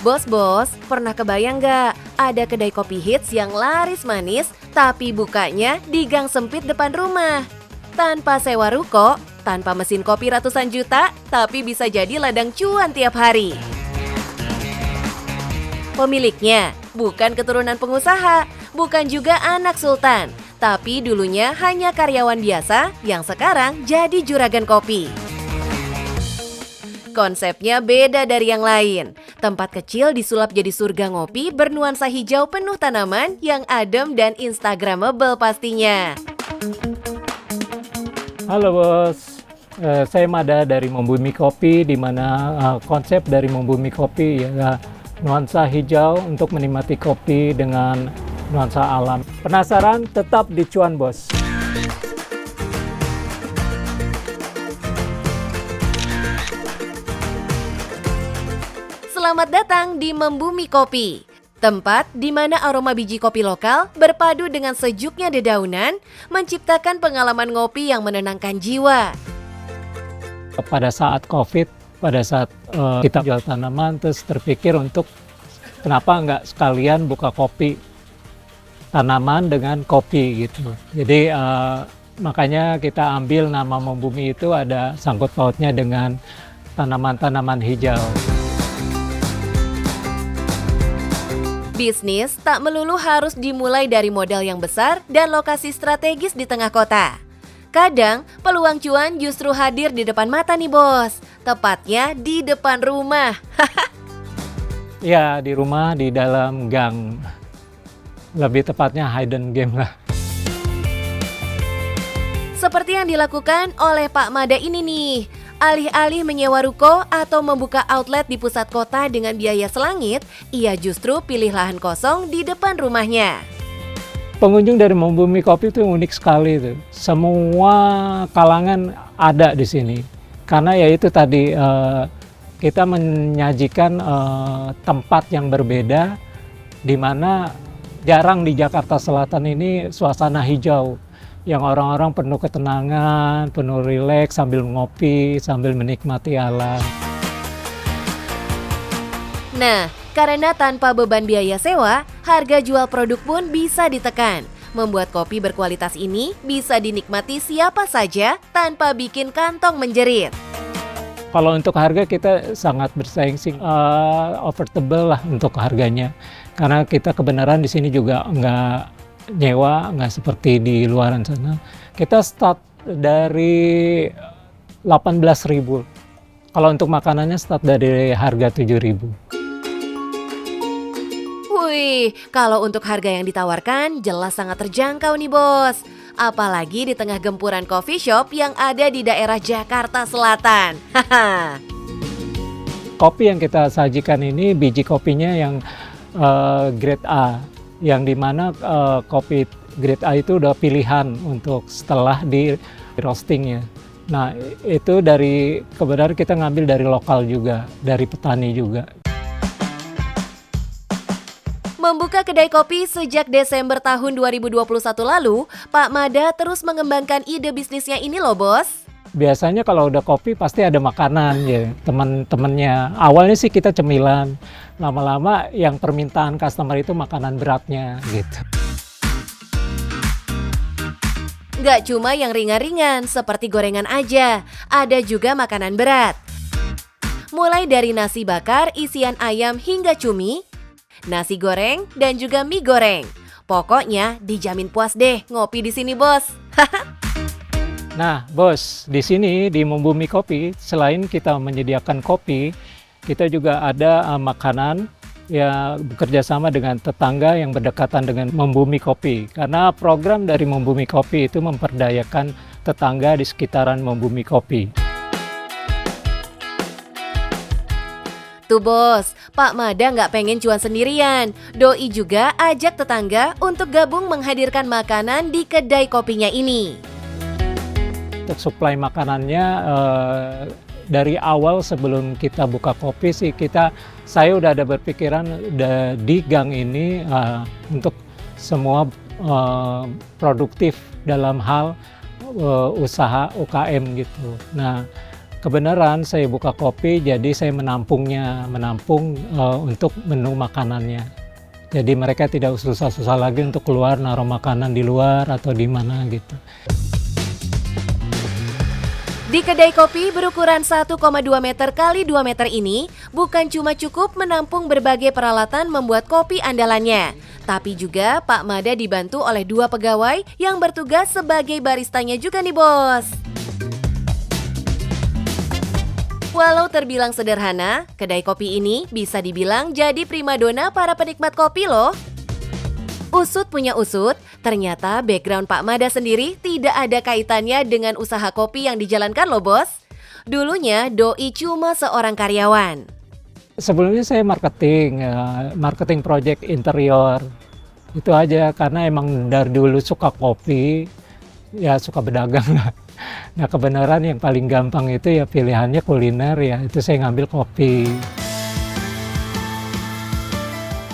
Bos, pernah kebayang nggak ada kedai kopi hits yang laris manis tapi bukanya di gang sempit depan rumah? Tanpa sewa ruko, tanpa mesin kopi ratusan juta, tapi bisa jadi ladang cuan tiap hari. Pemiliknya bukan keturunan pengusaha, bukan juga anak sultan, tapi dulunya hanya karyawan biasa yang sekarang jadi juragan kopi. Konsepnya beda dari yang lain. Tempat kecil disulap jadi surga ngopi bernuansa hijau penuh tanaman yang adem dan instagramable pastinya. Halo bos, saya Mada dari Membumi Kopi, di mana konsep dari Membumi Kopi ya nuansa hijau untuk menikmati kopi dengan nuansa alam. Penasaran? Tetap di Cuan Bos. Selamat datang di Membumi Kopi, tempat di mana aroma biji kopi lokal berpadu dengan sejuknya dedaunan, menciptakan pengalaman ngopi yang menenangkan jiwa. Pada saat COVID, pada saat kita jual tanaman, terus terpikir untuk kenapa nggak sekalian buka kopi, tanaman dengan kopi gitu. Jadi makanya kita ambil nama Membumi itu ada sangkut pautnya dengan tanaman-tanaman hijau. Bisnis tak melulu harus dimulai dari modal yang besar dan lokasi strategis di tengah kota. Kadang, peluang cuan justru hadir di depan mata nih bos, tepatnya di depan rumah. Ya, di rumah, di dalam gang. Lebih tepatnya hidden game lah. Seperti yang dilakukan oleh Pak Mada ini nih. Alih-alih menyewa ruko atau membuka outlet di pusat kota dengan biaya selangit, ia justru pilih lahan kosong di depan rumahnya. Pengunjung dari Membumi Kopi itu unik sekali itu. Semua kalangan ada di sini. Karena ya itu tadi kita menyajikan tempat yang berbeda, di mana jarang di Jakarta Selatan ini suasana hijau. Yang orang-orang penuh ketenangan, penuh rileks sambil ngopi, sambil menikmati alam. Nah, karena tanpa beban biaya sewa, harga jual produk pun bisa ditekan. Membuat kopi berkualitas ini bisa dinikmati siapa saja tanpa bikin kantong menjerit. Kalau untuk harga kita sangat bersaing sih, affordable lah untuk harganya. Karena kita kebenaran di sini juga nggak nyewa, nggak seperti di luaran sana. Kita start dari 18.000. Kalau untuk makanannya start dari harga 7.000. Wih, kalau untuk harga yang ditawarkan jelas sangat terjangkau nih bos. Apalagi di tengah gempuran coffee shop yang ada di daerah Jakarta Selatan. Haha. Kopi yang kita sajikan ini biji kopinya yang grade A. Yang dimana kopi grade A itu udah pilihan untuk setelah di roastingnya. Nah itu dari kebenaran kita ngambil dari lokal juga, dari petani juga. Membuka kedai kopi sejak Desember tahun 2021 lalu, Pak Mada terus mengembangkan ide bisnisnya ini loh bos. Biasanya kalau udah kopi pasti ada makanan ya, teman-temannya. Awalnya sih kita cemilan, lama-lama yang permintaan customer itu makanan beratnya gitu. Gak cuma yang ringan-ringan seperti gorengan aja, ada juga makanan berat. Mulai dari nasi bakar isian ayam hingga cumi, nasi goreng dan juga mie goreng. Pokoknya dijamin puas deh ngopi di sini bos. Nah, bos, di sini di Membumi Kopi, selain kita menyediakan kopi, kita juga ada makanan yang bekerja sama dengan tetangga yang berdekatan dengan Membumi Kopi. Karena program dari Membumi Kopi itu memperdayakan tetangga di sekitaran Membumi Kopi. Tuh bos, Pak Mada nggak pengen cuan sendirian. Doi juga ajak tetangga untuk gabung menghadirkan makanan di kedai kopinya ini. Untuk suplai makanannya dari awal sebelum kita buka kopi sih saya udah ada berpikiran di gang ini untuk semua produktif dalam hal usaha UKM gitu. Nah Kebenaran saya buka kopi, jadi saya menampung untuk menu makanannya. Jadi mereka tidak susah-susah lagi untuk keluar naruh makanan di luar atau di mana gitu. Di kedai kopi berukuran 1,2 meter kali 2 meter ini bukan cuma cukup menampung berbagai peralatan membuat kopi andalannya, tapi juga Pak Mada dibantu oleh 2 pegawai yang bertugas sebagai baristanya juga nih bos. Walau terbilang sederhana, kedai kopi ini bisa dibilang jadi primadona para penikmat kopi loh. Usut punya usut, ternyata background Pak Mada sendiri tidak ada kaitannya dengan usaha kopi yang dijalankan loh bos. Dulunya Doi cuma seorang karyawan. Sebelumnya saya marketing project interior. Itu aja, karena emang dari dulu suka kopi, ya suka berdagang lah. Nah kebenaran yang paling gampang itu ya pilihannya kuliner, ya itu saya ngambil kopi.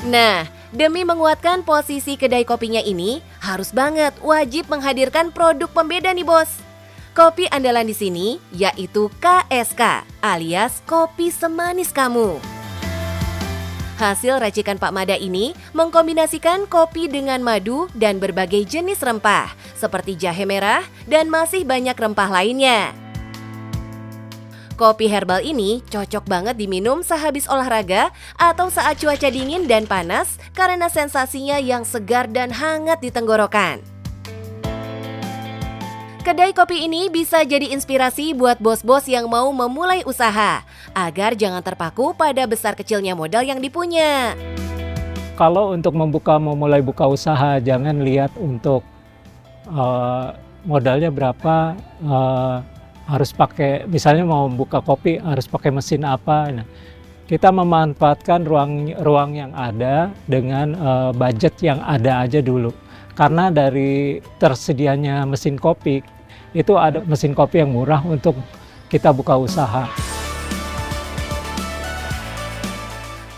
Nah, demi menguatkan posisi kedai kopinya ini, harus banget wajib menghadirkan produk pembeda nih bos. Kopi andalan di sini yaitu KSK alias Kopi Semanis Kamu. Hasil racikan Pak Mada ini mengkombinasikan kopi dengan madu dan berbagai jenis rempah seperti jahe merah dan masih banyak rempah lainnya. Kopi herbal ini cocok banget diminum sehabis olahraga atau saat cuaca dingin dan panas karena sensasinya yang segar dan hangat di tenggorokan. Kedai kopi ini bisa jadi inspirasi buat bos-bos yang mau memulai usaha, agar jangan terpaku pada besar kecilnya modal yang dipunya. Kalau untuk memulai buka usaha, jangan lihat untuk modalnya berapa, harus pakai, misalnya mau buka kopi harus pakai mesin apa. Nah, kita memanfaatkan ruang yang ada dengan budget yang ada aja dulu. Karena dari tersedianya mesin kopi, itu ada mesin kopi yang murah untuk kita buka usaha.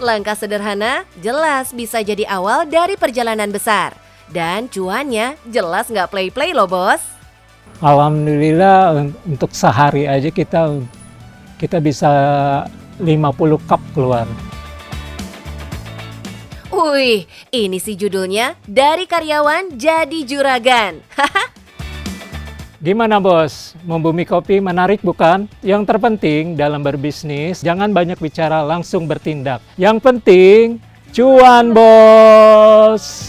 Langkah sederhana jelas bisa jadi awal dari perjalanan besar. Dan cuannya jelas nggak play-play loh bos. Alhamdulillah untuk sehari aja kita bisa 50 cup keluar. Wih, ini sih judulnya dari karyawan jadi juragan. Gimana bos? Membumi Kopi menarik bukan? Yang terpenting dalam berbisnis, jangan banyak bicara, langsung bertindak. Yang penting, cuan bos!